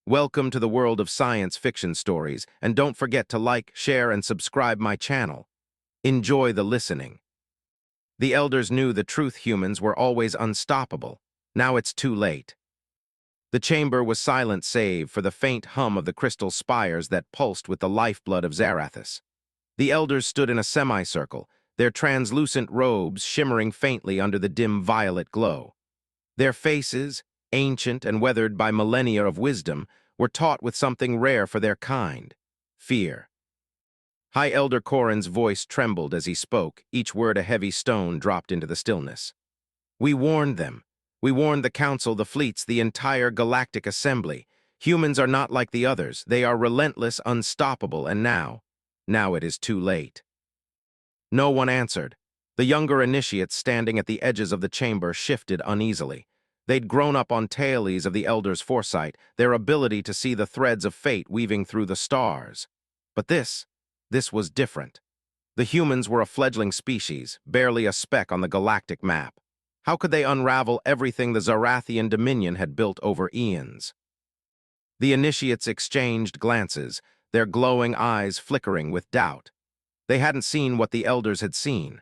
Welcome to the world of science fiction stories, and don't forget to like, share, and subscribe my channel. Enjoy the listening. The elders knew the truth: humans were always unstoppable. Now it's too late. The chamber was silent save for the faint hum of the crystal spires that pulsed with the lifeblood of Zarathus. The elders stood in a semicircle, their translucent robes shimmering faintly under the dim violet glow. Their faces, ancient and weathered by millennia of wisdom, were taught with something rare for their kind: fear. High Elder Corin's voice trembled as he spoke, each word a heavy stone dropped into the stillness. We warned them. We warned the Council, the fleets, the entire Galactic Assembly. Humans are not like the others. They are relentless, unstoppable, and now it is too late. No one answered. The younger initiates standing at the edges of the chamber shifted uneasily. They'd grown up on tales of the elders' foresight, their ability to see the threads of fate weaving through the stars. But this was different. The humans were a fledgling species, barely a speck on the galactic map. How could they unravel everything the Zarathian Dominion had built over eons? The initiates exchanged glances, their glowing eyes flickering with doubt. They hadn't seen what the elders had seen.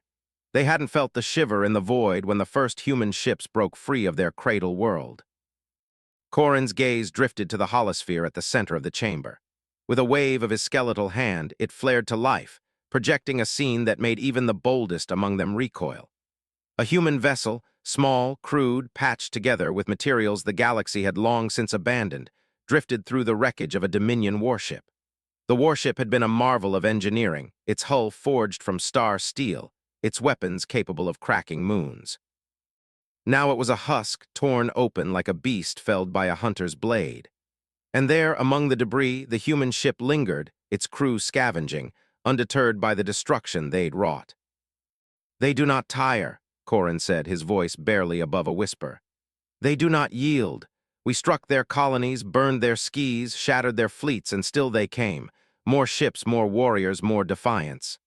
They hadn't felt the shiver in the void when the first human ships broke free of their cradle world. Corin's gaze drifted to the holosphere at the center of the chamber. With a wave of his skeletal hand, it flared to life, projecting a scene that made even the boldest among them recoil. A human vessel, small, crude, patched together with materials the galaxy had long since abandoned, drifted through the wreckage of a Dominion warship. The warship had been a marvel of engineering, its hull forged from star steel, its weapons capable of cracking moons. Now it was a husk torn open like a beast felled by a hunter's blade. And there, among the debris, the human ship lingered, its crew scavenging, undeterred by the destruction they'd wrought. "They do not tire," Corin said, his voice barely above a whisper. "They do not yield. We struck their colonies, burned their skis, shattered their fleets, and still they came. More ships, more warriors, more defiance."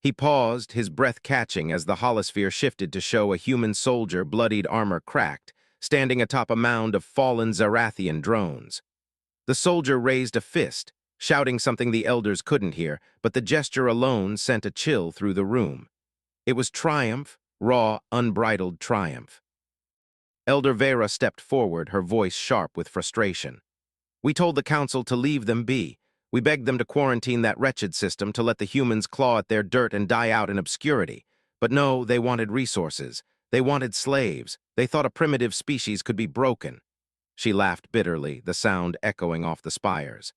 He paused, his breath catching as the holosphere shifted to show a human soldier, bloodied armor cracked, standing atop a mound of fallen Zarathian drones. The soldier raised a fist, shouting something the elders couldn't hear, but the gesture alone sent a chill through the room. It was triumph, raw, unbridled triumph. Elder Vera stepped forward, her voice sharp with frustration. "We told the Council to leave them be. We begged them to quarantine that wretched system, to let the humans claw at their dirt and die out in obscurity. But no, they wanted resources. They wanted slaves. They thought a primitive species could be broken." She laughed bitterly, the sound echoing off the spires.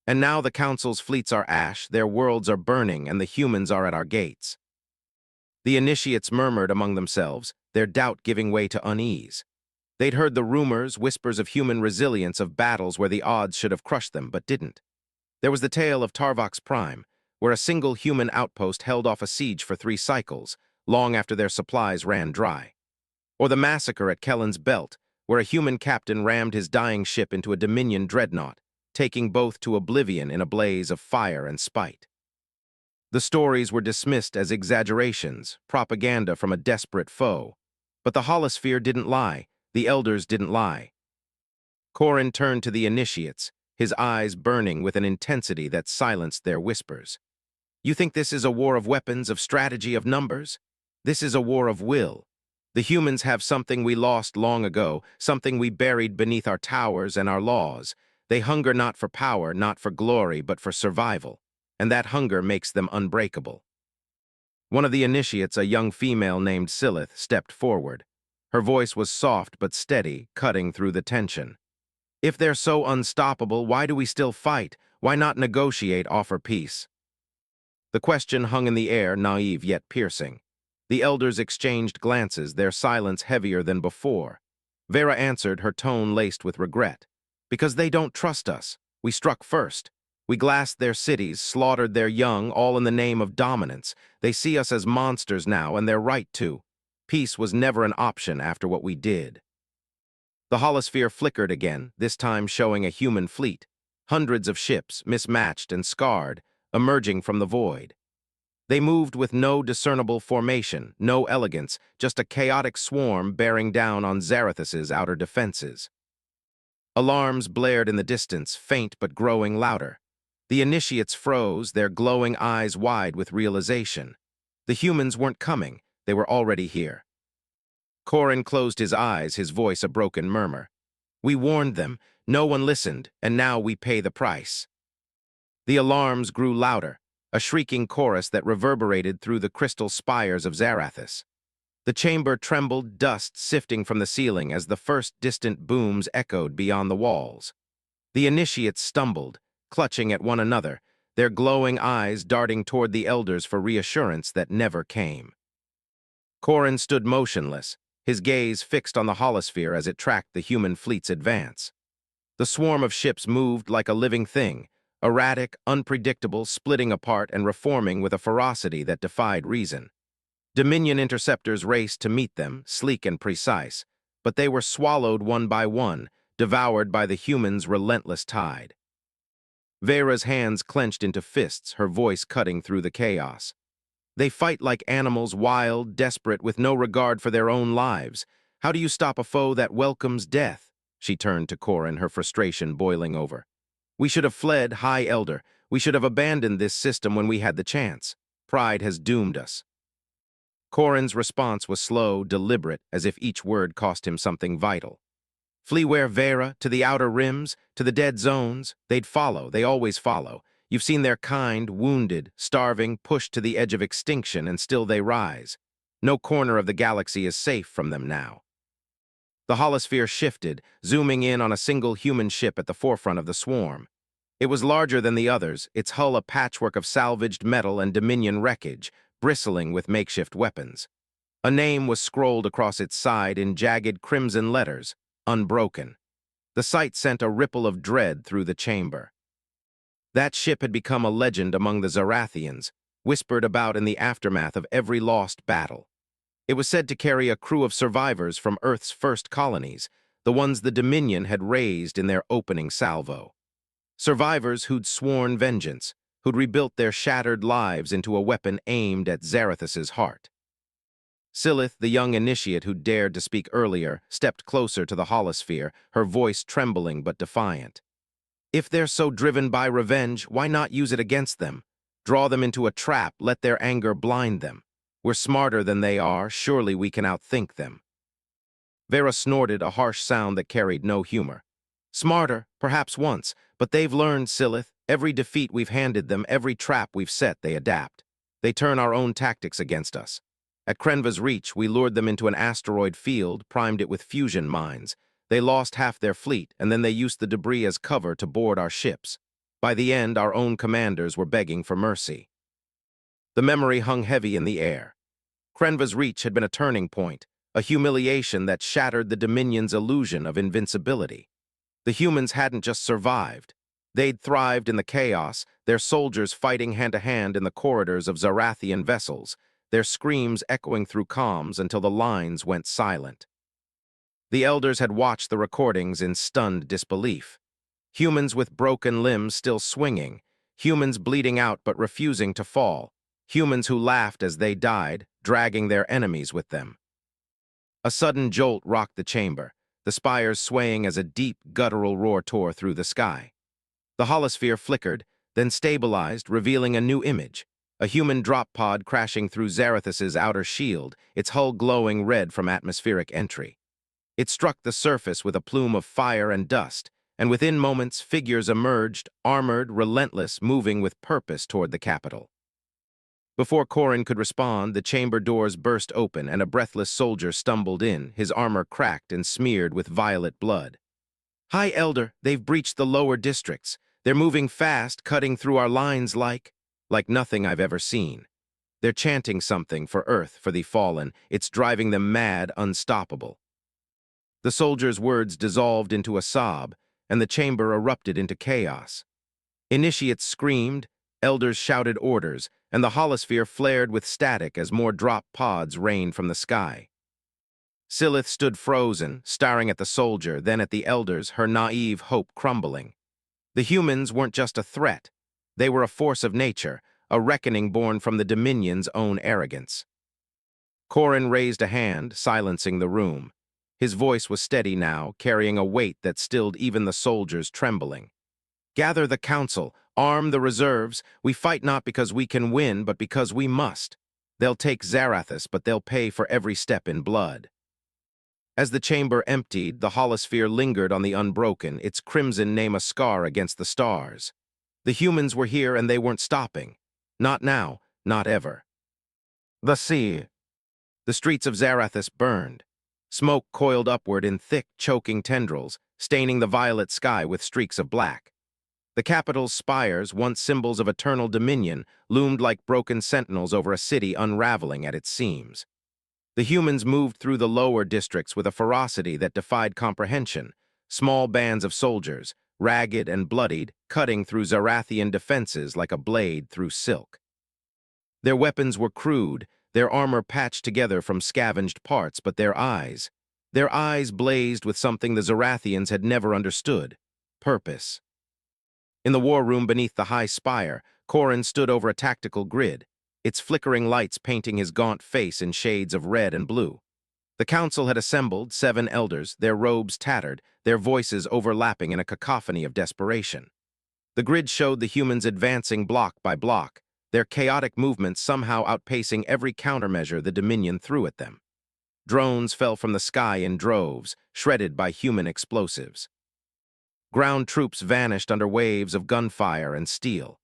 "And now the Council's fleets are ash, their worlds are burning, and the humans are at our gates." The initiates murmured among themselves, their doubt giving way to unease. They'd heard the rumors, whispers of human resilience, of battles where the odds should have crushed them, but didn't. There was the tale of Tarvox Prime, where a single human outpost held off a siege for 3 cycles, long after their supplies ran dry. Or the massacre at Kellen's Belt, where a human captain rammed his dying ship into a Dominion dreadnought, taking both to oblivion in a blaze of fire and spite. The stories were dismissed as exaggerations, propaganda from a desperate foe. But the holosphere didn't lie, the elders didn't lie. Corin turned to the initiates, his eyes burning with an intensity that silenced their whispers. "You think this is a war of weapons, of strategy, of numbers? This is a war of will. The humans have something we lost long ago, something we buried beneath our towers and our laws. They hunger not for power, not for glory, but for survival. And that hunger makes them unbreakable." One of the initiates, a young female named Silith, stepped forward. Her voice was soft but steady, cutting through the tension. "If they're so unstoppable, why do we still fight? Why not negotiate, offer peace?" The question hung in the air, naive yet piercing. The elders exchanged glances, their silence heavier than before. Vera answered, her tone laced with regret. "Because they don't trust us. We struck first. We glassed their cities, slaughtered their young, all in the name of dominance. They see us as monsters now, and they're right to. Peace was never an option after what we did." The holosphere flickered again, this time showing a human fleet. Hundreds of ships, mismatched and scarred, emerging from the void. They moved with no discernible formation, no elegance, just a chaotic swarm bearing down on Zarathus's outer defenses. Alarms blared in the distance, faint but growing louder. The initiates froze, their glowing eyes wide with realization. The humans weren't coming, they were already here. Corin closed his eyes, his voice a broken murmur. We warned them, no one listened, and now we pay the price. The alarms grew louder, a shrieking chorus that reverberated through the crystal spires of Zarathus. The chamber trembled, dust sifting from the ceiling as the first distant booms echoed beyond the walls. The initiates stumbled, clutching at one another, their glowing eyes darting toward the elders for reassurance that never came. Corin stood motionless, his gaze fixed on the holosphere as it tracked the human fleet's advance. The swarm of ships moved like a living thing, erratic, unpredictable, splitting apart and reforming with a ferocity that defied reason. Dominion interceptors raced to meet them, sleek and precise, but they were swallowed one by one, devoured by the humans' relentless tide. Vera's hands clenched into fists, her voice cutting through the chaos. They fight like animals, wild, desperate, with no regard for their own lives. How do you stop a foe that welcomes death? She turned to Corin, her frustration boiling over. We should have fled, High Elder. We should have abandoned this system when we had the chance. Pride has doomed us. Corin's response was slow, deliberate, as if each word cost him something vital. Flee where, Vera? To the outer rims? To the dead zones? They'd follow, they always follow. You've seen their kind, wounded, starving, pushed to the edge of extinction, and still they rise. No corner of the galaxy is safe from them now. The holosphere shifted, zooming in on a single human ship at the forefront of the swarm. It was larger than the others, its hull a patchwork of salvaged metal and Dominion wreckage, bristling with makeshift weapons. A name was scrolled across its side in jagged crimson letters, Unbroken. The sight sent a ripple of dread through the chamber. That ship had become a legend among the Zarathians, whispered about in the aftermath of every lost battle. It was said to carry a crew of survivors from Earth's first colonies, the ones the Dominion had raised in their opening salvo. Survivors who'd sworn vengeance, who'd rebuilt their shattered lives into a weapon aimed at Zarathus's heart. Silith, the young initiate who dared to speak earlier, stepped closer to the holosphere, her voice trembling but defiant. If they're so driven by revenge, why not use it against them? Draw them into a trap, let their anger blind them. We're smarter than they are, surely we can outthink them. Vera snorted, a harsh sound that carried no humor. Smarter, perhaps once, but they've learned, Silith. Every defeat we've handed them, every trap we've set, they adapt. They turn our own tactics against us. At Krenva's Reach, we lured them into an asteroid field, primed it with fusion mines. They lost half their fleet, and then they used the debris as cover to board our ships. By the end, our own commanders were begging for mercy. The memory hung heavy in the air. Krenva's Reach had been a turning point, a humiliation that shattered the Dominion's illusion of invincibility. The humans hadn't just survived. They'd thrived in the chaos, their soldiers fighting hand-to-hand in the corridors of Zarathian vessels, their screams echoing through comms until the lines went silent. The elders had watched the recordings in stunned disbelief. Humans with broken limbs still swinging, humans bleeding out but refusing to fall, humans who laughed as they died, dragging their enemies with them. A sudden jolt rocked the chamber, the spires swaying as a deep, guttural roar tore through the sky. The holosphere flickered, then stabilized, revealing a new image, a human drop pod crashing through Zarathus's outer shield, its hull glowing red from atmospheric entry. It struck the surface with a plume of fire and dust, and within moments figures emerged, armored, relentless, moving with purpose toward the capital. Before Corin could respond, the chamber doors burst open and a breathless soldier stumbled in, his armor cracked and smeared with violet blood. High Elder, they've breached the lower districts. They're moving fast, cutting through our lines like nothing I've ever seen. They're chanting something for Earth, for the fallen. It's driving them mad, unstoppable. The soldier's words dissolved into a sob, and the chamber erupted into chaos. Initiates screamed, elders shouted orders, and the holosphere flared with static as more drop pods rained from the sky. Silith stood frozen, staring at the soldier, then at the elders, her naive hope crumbling. The humans weren't just a threat. They were a force of nature, a reckoning born from the Dominion's own arrogance. Corin raised a hand, silencing the room. His voice was steady now, carrying a weight that stilled even the soldiers trembling. "Gather the council, arm the reserves. We fight not because we can win, but because we must. They'll take Zarathus, but they'll pay for every step in blood." As the chamber emptied, the holosphere lingered on the unbroken, its crimson name a scar against the stars. The humans were here and they weren't stopping. Not now, not ever. The sea. The streets of Zarathus burned. Smoke coiled upward in thick, choking tendrils, staining the violet sky with streaks of black. The capital's spires, once symbols of eternal dominion, loomed like broken sentinels over a city unraveling at its seams. The humans moved through the lower districts with a ferocity that defied comprehension. Small bands of soldiers, ragged and bloodied, cutting through Zarathian defenses like a blade through silk. Their weapons were crude, their armor patched together from scavenged parts, but their eyes blazed with something the Zarathians had never understood: purpose. In the war room beneath the high spire, Corin stood over a tactical grid, its flickering lights painting his gaunt face in shades of red and blue. The council had assembled, 7 elders, their robes tattered, their voices overlapping in a cacophony of desperation. The grid showed the humans advancing block by block, their chaotic movements somehow outpacing every countermeasure the Dominion threw at them. Drones fell from the sky in droves, shredded by human explosives. Ground troops vanished under waves of gunfire and steel.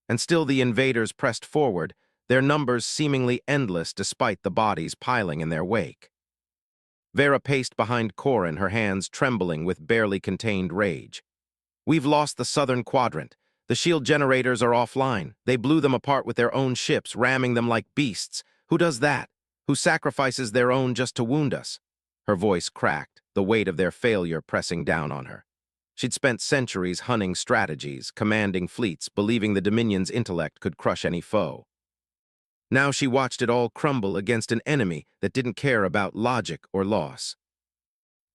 And still the invaders pressed forward, their numbers seemingly endless despite the bodies piling in their wake. Vera paced behind Corin, her hands trembling with barely contained rage. "We've lost the southern quadrant. The shield generators are offline. They blew them apart with their own ships, ramming them like beasts. Who does that? Who sacrifices their own just to wound us?" Her voice cracked, the weight of their failure pressing down on her. She'd spent centuries hunting strategies, commanding fleets, believing the Dominion's intellect could crush any foe. Now she watched it all crumble against an enemy that didn't care about logic or loss.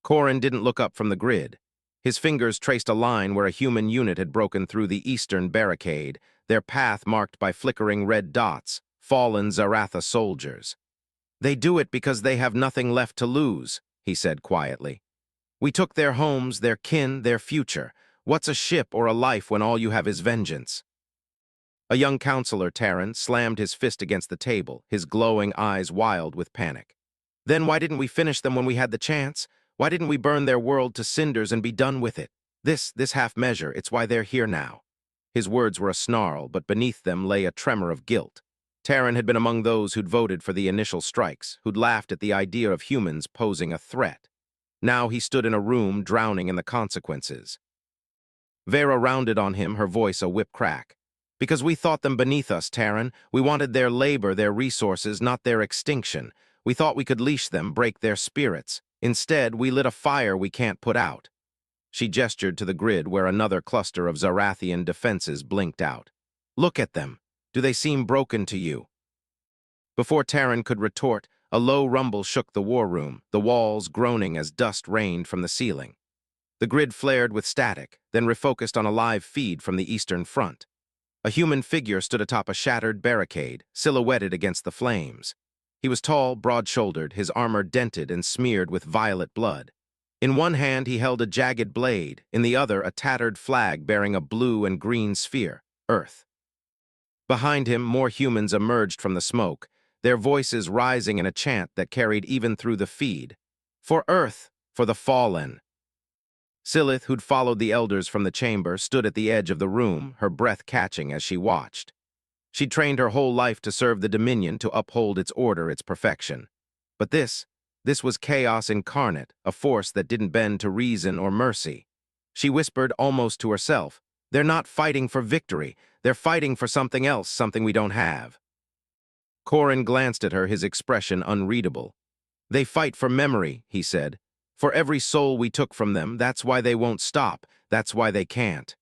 Corin didn't look up from the grid. His fingers traced a line where a human unit had broken through the eastern barricade, their path marked by flickering red dots, fallen Zaratha soldiers. "They do it because they have nothing left to lose," he said quietly. "We took their homes, their kin, their future. What's a ship or a life when all you have is vengeance?" A young counselor, Terran, slammed his fist against the table, his glowing eyes wild with panic. "Then why didn't we finish them when we had the chance? Why didn't we burn their world to cinders and be done with it? This half measure, it's why they're here now." His words were a snarl, but beneath them lay a tremor of guilt. Terran had been among those who'd voted for the initial strikes, who'd laughed at the idea of humans posing a threat. Now he stood in a room drowning in the consequences. Vera rounded on him, her voice a whip crack. "Because we thought them beneath us, Terran. We wanted their labor, their resources, not their extinction. We thought we could leash them, break their spirits. Instead, we lit a fire we can't put out." She gestured to the grid where another cluster of Zarathian defenses blinked out. "Look at them. Do they seem broken to you?" Before Terran could retort, a low rumble shook the war room, the walls groaning as dust rained from the ceiling. The grid flared with static, then refocused on a live feed from the eastern front. A human figure stood atop a shattered barricade, silhouetted against the flames. He was tall, broad-shouldered, his armor dented and smeared with violet blood. In one hand he held a jagged blade, in the other a tattered flag bearing a blue and green sphere, Earth. Behind him, more humans emerged from the smoke, their voices rising in a chant that carried even through the feed. "For Earth, for the fallen." Silith, who'd followed the elders from the chamber, stood at the edge of the room, her breath catching as she watched. She'd trained her whole life to serve the Dominion, to uphold its order, its perfection. But this was chaos incarnate, a force that didn't bend to reason or mercy. She whispered almost to herself, "They're not fighting for victory. They're fighting for something else, something we don't have." Corin glanced at her, his expression unreadable. "They fight for memory," he said. "For every soul we took from them, that's why they won't stop, that's why they can't."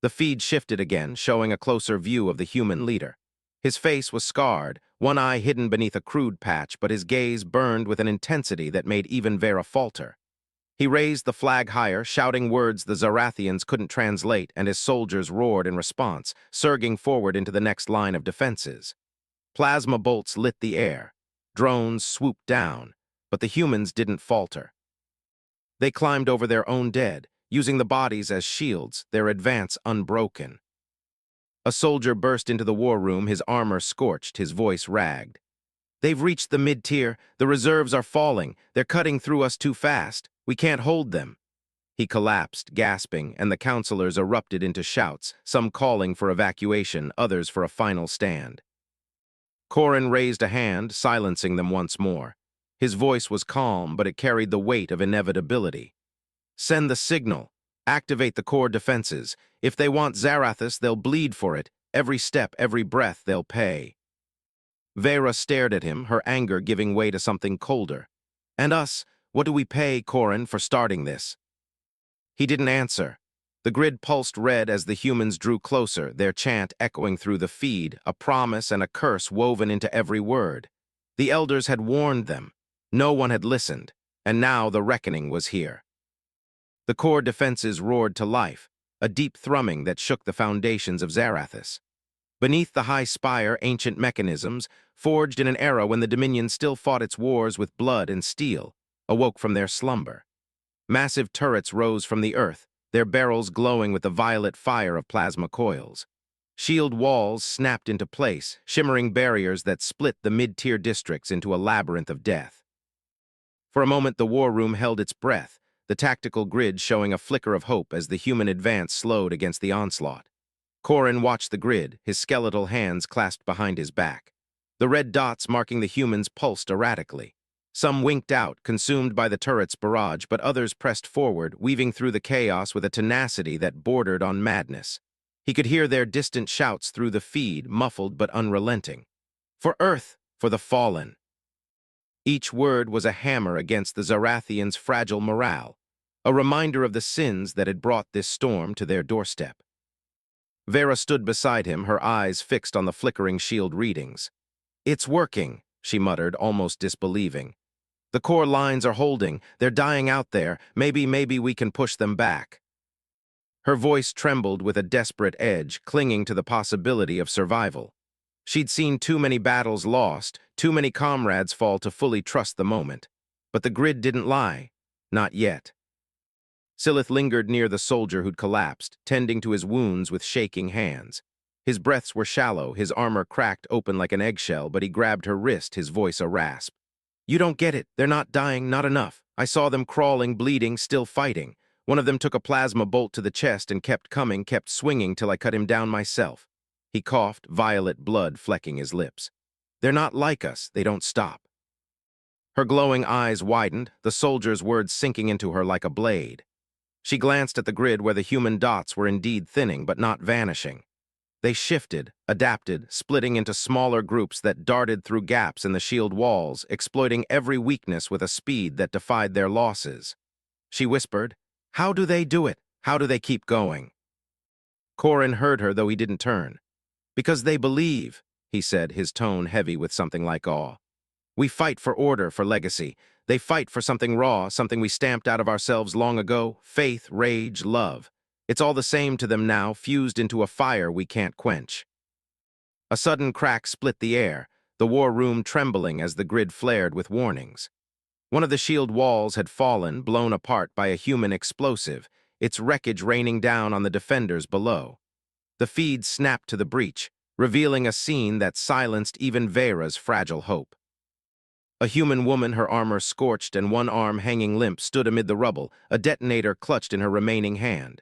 The feed shifted again, showing a closer view of the human leader. His face was scarred, one eye hidden beneath a crude patch, but his gaze burned with an intensity that made even Vera falter. He raised the flag higher, shouting words the Zarathians couldn't translate, and his soldiers roared in response, surging forward into the next line of defenses. Plasma bolts lit the air. Drones swooped down, but the humans didn't falter. They climbed over their own dead, using the bodies as shields, their advance unbroken. A soldier burst into the war room, his armor scorched, his voice ragged. "They've reached the mid-tier. The reserves are falling. They're cutting through us too fast. We can't hold them." He collapsed, gasping, and the counselors erupted into shouts, some calling for evacuation, others for a final stand. Corin raised a hand, silencing them once more. His voice was calm, but it carried the weight of inevitability. "Send the signal. Activate the core defenses. If they want Zarathus, they'll bleed for it. Every step, every breath, they'll pay." Vera stared at him, her anger giving way to something colder. "And us? What do we pay, Corin, for starting this?" He didn't answer. The grid pulsed red as the humans drew closer, their chant echoing through the feed, a promise and a curse woven into every word. The elders had warned them. No one had listened, and now the reckoning was here. The core defenses roared to life, a deep thrumming that shook the foundations of Zarathus. Beneath the high spire, ancient mechanisms, forged in an era when the Dominion still fought its wars with blood and steel, awoke from their slumber. Massive turrets rose from the earth, their barrels glowing with the violet fire of plasma coils. Shield walls snapped into place, shimmering barriers that split the mid-tier districts into a labyrinth of death. For a moment, the war room held its breath, the tactical grid showing a flicker of hope as the human advance slowed against the onslaught. Corin watched the grid, his skeletal hands clasped behind his back. The red dots marking the humans pulsed erratically. Some winked out, consumed by the turret's barrage, but others pressed forward, weaving through the chaos with a tenacity that bordered on madness. He could hear their distant shouts through the feed, muffled but unrelenting. "For Earth! For the fallen!" Each word was a hammer against the Zarathians' fragile morale, a reminder of the sins that had brought this storm to their doorstep. Vera stood beside him, her eyes fixed on the flickering shield readings. "It's working," she muttered, almost disbelieving. "The core lines are holding. They're dying out there. Maybe we can push them back." Her voice trembled with a desperate edge, clinging to the possibility of survival. She'd seen too many battles lost, too many comrades fall to fully trust the moment. But the grid didn't lie. Not yet. Silith lingered near the soldier who'd collapsed, tending to his wounds with shaking hands. His breaths were shallow, his armor cracked open like an eggshell, but he grabbed her wrist, his voice a rasp. "You don't get it. They're not dying, not enough. I saw them crawling, bleeding, still fighting. One of them took a plasma bolt to the chest and kept coming, kept swinging till I cut him down myself." He coughed, violet blood flecking his lips. "They're not like us. They don't stop." Her glowing eyes widened, the soldier's words sinking into her like a blade. She glanced at the grid where the human dots were indeed thinning, but not vanishing. They shifted, adapted, splitting into smaller groups that darted through gaps in the shield walls, exploiting every weakness with a speed that defied their losses. She whispered, "How do they do it? How do they keep going?" Corin heard her, though he didn't turn. "Because they believe," he said, his tone heavy with something like awe. "We fight for order, for legacy. They fight for something raw, something we stamped out of ourselves long ago, faith, rage, love. It's all the same to them now, fused into a fire we can't quench." A sudden crack split the air, the war room trembling as the grid flared with warnings. One of the shield walls had fallen, blown apart by a human explosive, its wreckage raining down on the defenders below. The feed snapped to the breach, revealing a scene that silenced even Vera's fragile hope. A human woman, her armor scorched and one arm hanging limp, stood amid the rubble, a detonator clutched in her remaining hand.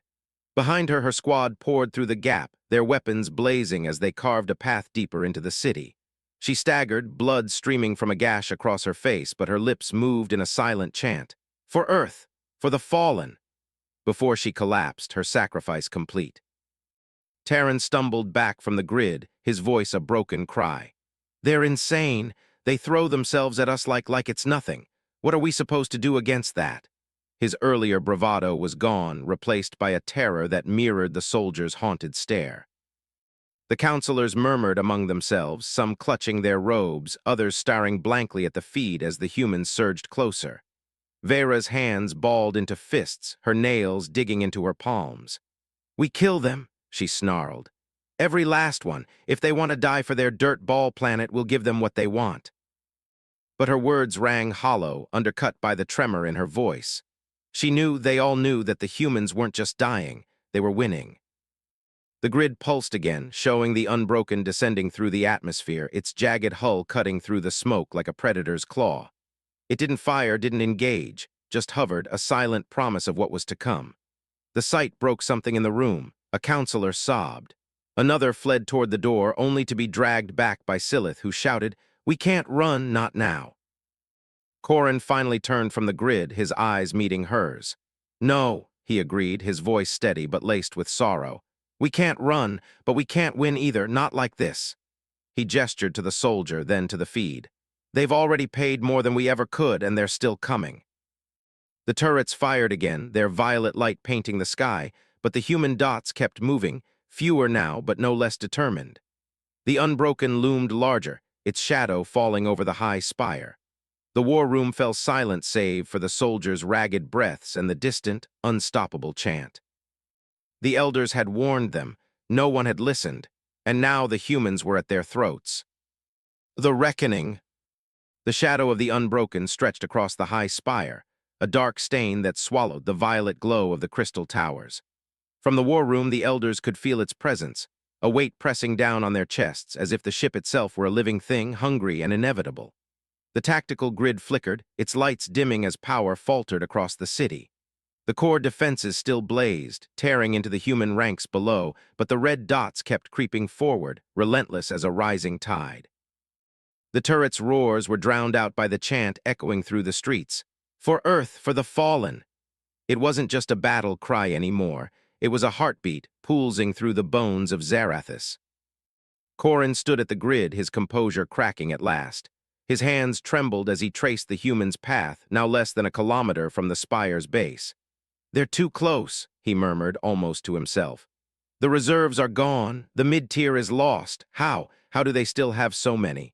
Behind her, her squad poured through the gap, their weapons blazing as they carved a path deeper into the city. She staggered, blood streaming from a gash across her face, but her lips moved in a silent chant. "For Earth! For the fallen!" Before she collapsed, her sacrifice complete. Terran stumbled back from the grid, his voice a broken cry. "They're insane. They throw themselves at us like it's nothing. What are we supposed to do against that?" His earlier bravado was gone, replaced by a terror that mirrored the soldier's haunted stare. The counselors murmured among themselves, some clutching their robes, others staring blankly at the feed as the humans surged closer. Vera's hands balled into fists, her nails digging into her palms. "We kill them," she snarled. "Every last one. If they want to die for their dirt ball planet, we'll give them what they want." But her words rang hollow, undercut by the tremor in her voice. They all knew that the humans weren't just dying, they were winning. The grid pulsed again, showing the unbroken descending through the atmosphere, its jagged hull cutting through the smoke like a predator's claw. It didn't fire, didn't engage, just hovered, a silent promise of what was to come. The sight broke something in the room. A counselor sobbed. Another fled toward the door, only to be dragged back by Silith, who shouted, "We can't run, not now." Corin finally turned from the grid, his eyes meeting hers. "No," he agreed, his voice steady but laced with sorrow. "We can't run, but we can't win either, not like this." He gestured to the soldier, then to the feed. "They've already paid more than we ever could, and they're still coming." The turrets fired again, their violet light painting the sky, but the human dots kept moving, fewer now, but no less determined. The unbroken loomed larger, its shadow falling over the high spire. The war room fell silent save for the soldiers' ragged breaths and the distant, unstoppable chant. The elders had warned them, no one had listened, and now the humans were at their throats. The reckoning. The shadow of the unbroken stretched across the high spire, a dark stain that swallowed the violet glow of the crystal towers. From the war room, the elders could feel its presence, a weight pressing down on their chests as if the ship itself were a living thing, hungry and inevitable. The tactical grid flickered, its lights dimming as power faltered across the city. The core defenses still blazed, tearing into the human ranks below, but the red dots kept creeping forward, relentless as a rising tide. The turrets' roars were drowned out by the chant echoing through the streets. "For Earth, for the fallen!" It wasn't just a battle cry anymore. It was a heartbeat pulsing through the bones of Zarathus. Corin stood at the grid, his composure cracking at last. His hands trembled as he traced the human's path, now less than a kilometer from the spire's base. "They're too close," he murmured, almost to himself. "The reserves are gone. The mid-tier is lost. How? How do they still have so many?"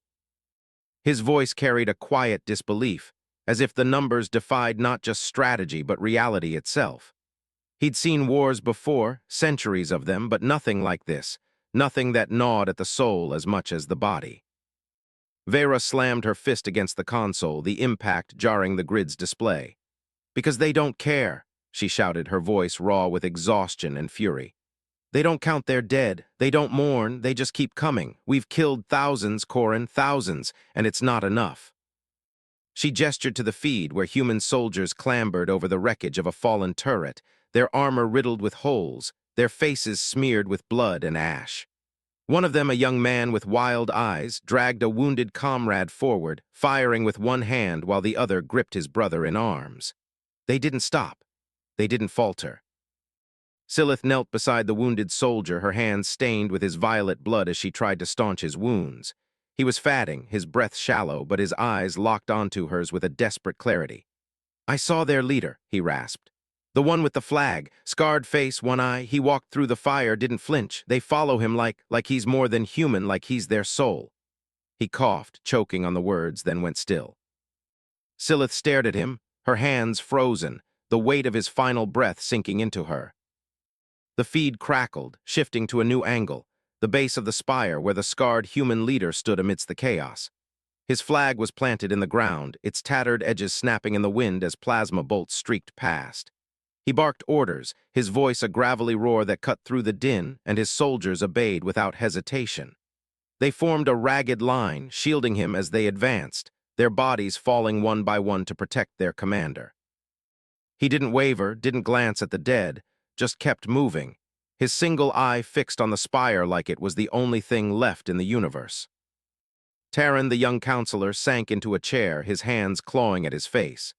His voice carried a quiet disbelief, as if the numbers defied not just strategy but reality itself. He'd seen wars before, centuries of them, but nothing like this, nothing that gnawed at the soul as much as the body. Vera slammed her fist against the console, the impact jarring the grid's display. "Because they don't care," she shouted, her voice raw with exhaustion and fury. "They don't count their dead, they don't mourn, they just keep coming. We've killed thousands, Corin, thousands, and it's not enough." She gestured to the feed where human soldiers clambered over the wreckage of a fallen turret, their armor riddled with holes, their faces smeared with blood and ash. One of them, a young man with wild eyes, dragged a wounded comrade forward, firing with one hand while the other gripped his brother in arms. They didn't stop. They didn't falter. Silith knelt beside the wounded soldier, her hands stained with his violet blood as she tried to staunch his wounds. He was fatting, his breath shallow, but his eyes locked onto hers with a desperate clarity. "I saw their leader," he rasped. "The one with the flag, scarred face, one eye, he walked through the fire, didn't flinch. They follow him like he's more than human, like he's their soul." He coughed, choking on the words, then went still. Silith stared at him, her hands frozen, the weight of his final breath sinking into her. The feed crackled, shifting to a new angle, the base of the spire where the scarred human leader stood amidst the chaos. His flag was planted in the ground, its tattered edges snapping in the wind as plasma bolts streaked past. He barked orders, his voice a gravelly roar that cut through the din, and his soldiers obeyed without hesitation. They formed a ragged line, shielding him as they advanced, their bodies falling one by one to protect their commander. He didn't waver, didn't glance at the dead, just kept moving, his single eye fixed on the spire like it was the only thing left in the universe. Taryn, the young counselor, sank into a chair, his hands clawing at his face.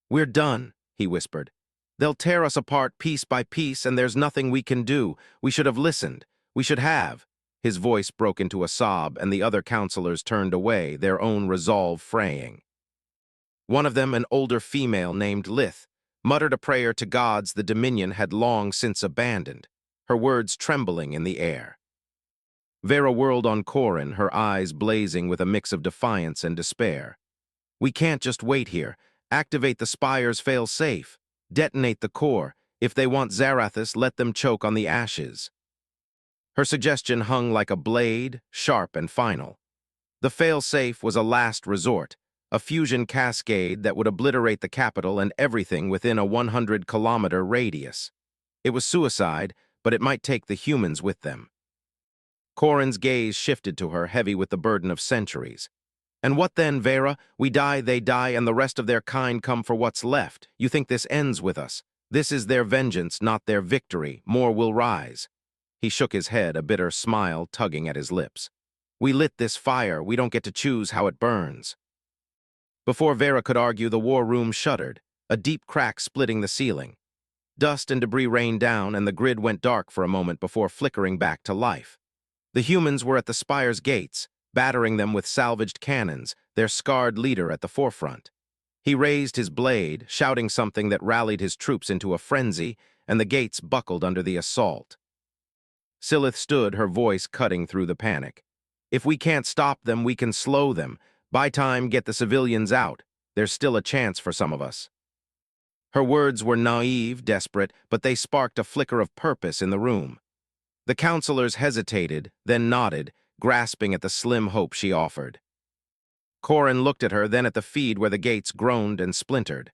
"We're done," he whispered. "They'll tear us apart piece by piece, and there's nothing we can do. We should have listened. We should have." His voice broke into a sob, and the other counselors turned away, their own resolve fraying. One of them, an older female named Lith, muttered a prayer to gods the Dominion had long since abandoned, her words trembling in the air. Vera whirled on Corin, her eyes blazing with a mix of defiance and despair. "We can't just wait here. Activate the spire's fail-safe. Detonate the core. If they want Zarathus, let them choke on the ashes." Her suggestion hung like a blade, sharp and final. The fail-safe was a last resort, a fusion cascade that would obliterate the capital and everything within a 100-kilometer radius. It was suicide, but it might take the humans with them. Corin's gaze shifted to her, heavy with the burden of centuries. And what then, Vera? We die, they die, and the rest of their kind come for what's left. You think this ends with us? This is their vengeance, not their victory. More will rise. He shook his head, a bitter smile tugging at his lips. We lit this fire. We don't get to choose how it burns. Before Vera could argue, the war room shuddered, a deep crack splitting the ceiling. Dust and debris rained down, and the grid went dark for a moment before flickering back to life. The humans were at the spire's gates, battering them with salvaged cannons, their scarred leader at the forefront. He raised his blade, shouting something that rallied his troops into a frenzy, and the gates buckled under the assault. Silith stood, her voice cutting through the panic. If we can't stop them, we can slow them. Buy time, get the civilians out. There's still a chance for some of us. Her words were naive, desperate, but they sparked a flicker of purpose in the room. The counselors hesitated, then nodded, grasping at the slim hope she offered. Corin looked at her, then at the feed where the gates groaned and splintered.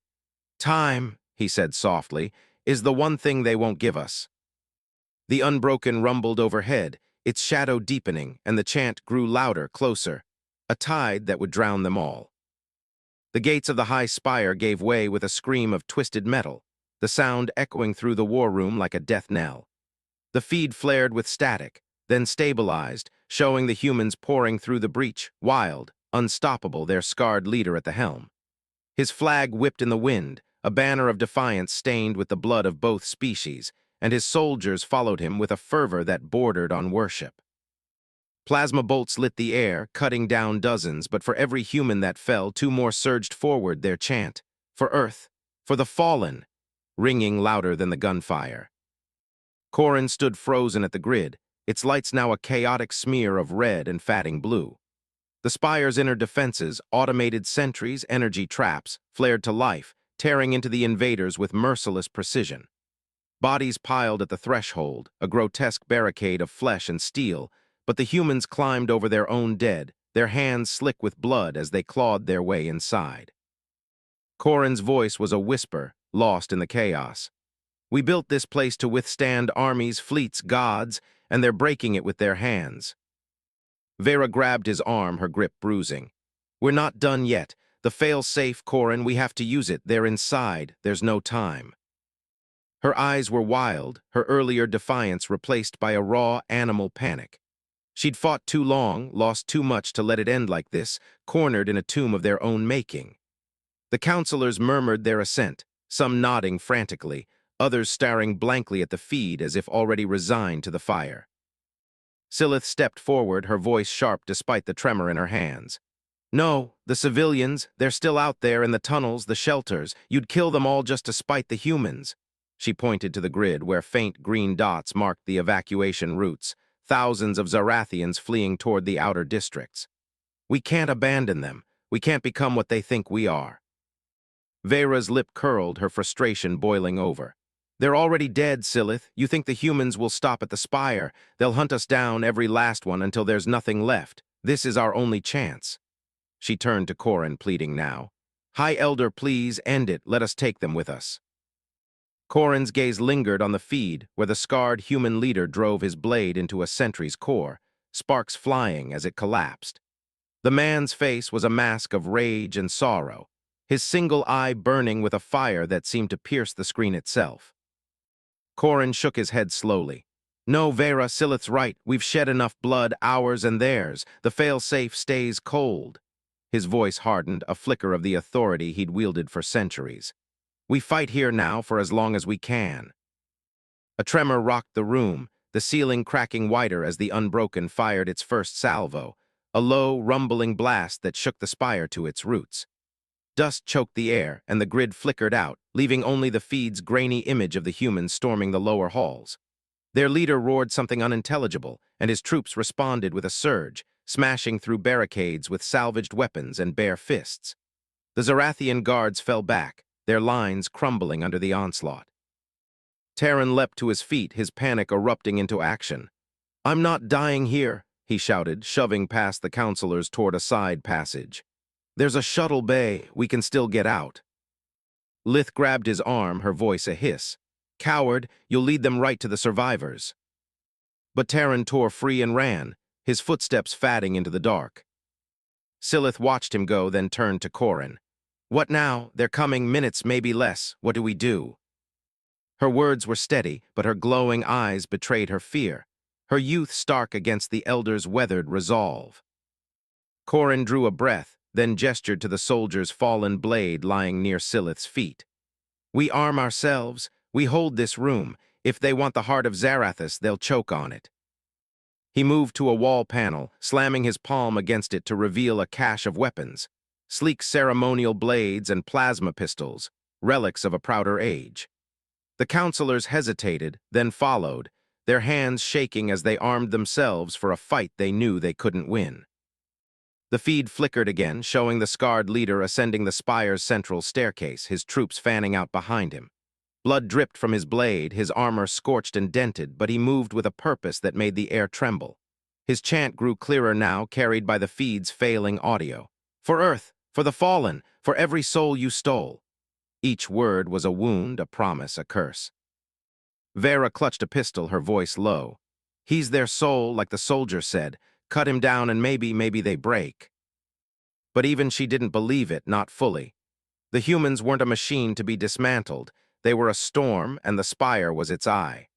Time, he said softly, is the one thing they won't give us. The unbroken rumbled overhead, its shadow deepening, and the chant grew louder, closer, a tide that would drown them all. The gates of the high spire gave way with a scream of twisted metal, the sound echoing through the war room like a death knell. The feed flared with static, then stabilized, showing the humans pouring through the breach, wild, unstoppable, their scarred leader at the helm. His flag whipped in the wind, a banner of defiance stained with the blood of both species, and his soldiers followed him with a fervor that bordered on worship. Plasma bolts lit the air, cutting down dozens, but for every human that fell, two more surged forward, their chant, for Earth, for the fallen, ringing louder than the gunfire. Corin stood frozen at the grid, its lights now a chaotic smear of red and fatting blue. The spire's inner defenses, automated sentries, energy traps, flared to life, tearing into the invaders with merciless precision. Bodies piled at the threshold, a grotesque barricade of flesh and steel, but the humans climbed over their own dead, their hands slick with blood as they clawed their way inside. Corin's voice was a whisper, lost in the chaos. We built this place to withstand armies, fleets, gods, and they're breaking it with their hands. Vera grabbed his arm, her grip bruising. We're not done yet. The fail-safe, Corin, we have to use it. They're inside. There's no time. Her eyes were wild, her earlier defiance replaced by a raw animal panic. She'd fought too long, lost too much to let it end like this, cornered in a tomb of their own making. The counselors murmured their assent, some nodding frantically, others staring blankly at the feed as if already resigned to the fire. Silith stepped forward, her voice sharp despite the tremor in her hands. No, the civilians, they're still out there in the tunnels, the shelters. You'd kill them all just to spite the humans. She pointed to the grid where faint green dots marked the evacuation routes, thousands of Zarathians fleeing toward the outer districts. We can't abandon them. We can't become what they think we are. Vera's lip curled, her frustration boiling over. They're already dead, Silith. You think the humans will stop at the spire. They'll hunt us down, every last one, until there's nothing left. This is our only chance. She turned to Corin, pleading now. High Elder, please, end it. Let us take them with us. Corin's gaze lingered on the feed, where the scarred human leader drove his blade into a sentry's core, sparks flying as it collapsed. The man's face was a mask of rage and sorrow, his single eye burning with a fire that seemed to pierce the screen itself. Corin shook his head slowly. No, Vera, Silith's right. We've shed enough blood, ours and theirs. The fail-safe stays cold. His voice hardened, a flicker of the authority he'd wielded for centuries. We fight here now for as long as we can. A tremor rocked the room, the ceiling cracking wider as the Unbroken fired its first salvo, a low, rumbling blast that shook the spire to its roots. Dust choked the air, and the grid flickered out, leaving only the feed's grainy image of the humans storming the lower halls. Their leader roared something unintelligible, and his troops responded with a surge, smashing through barricades with salvaged weapons and bare fists. The Zarathian guards fell back, their lines crumbling under the onslaught. Terran leapt to his feet, his panic erupting into action. I'm not dying here, he shouted, shoving past the counselors toward a side passage. There's a shuttle bay, we can still get out. Lith grabbed his arm, her voice a hiss. Coward, you'll lead them right to the survivors. But Terran tore free and ran, his footsteps fading into the dark. Silith watched him go, then turned to Corin. What now? They're coming, minutes, maybe less. What do we do? Her words were steady, but her glowing eyes betrayed her fear, her youth stark against the Elder's weathered resolve. Corin drew a breath, then gestured to the soldier's fallen blade lying near Silith's feet. We arm ourselves, we hold this room. If they want the heart of Zarathus, they'll choke on it. He moved to a wall panel, slamming his palm against it to reveal a cache of weapons, sleek ceremonial blades and plasma pistols, relics of a prouder age. The counselors hesitated, then followed, their hands shaking as they armed themselves for a fight they knew they couldn't win. The feed flickered again, showing the scarred leader ascending the spire's central staircase, his troops fanning out behind him. Blood dripped from his blade, his armor scorched and dented, but he moved with a purpose that made the air tremble. His chant grew clearer now, carried by the feed's failing audio. For Earth, for the fallen, for every soul you stole. Each word was a wound, a promise, a curse. Vera clutched a pistol, her voice low. He's their soul, like the soldier said. Cut him down and maybe they break. But even she didn't believe it, not fully. The humans weren't a machine to be dismantled. They were a storm, and the spire was its eye.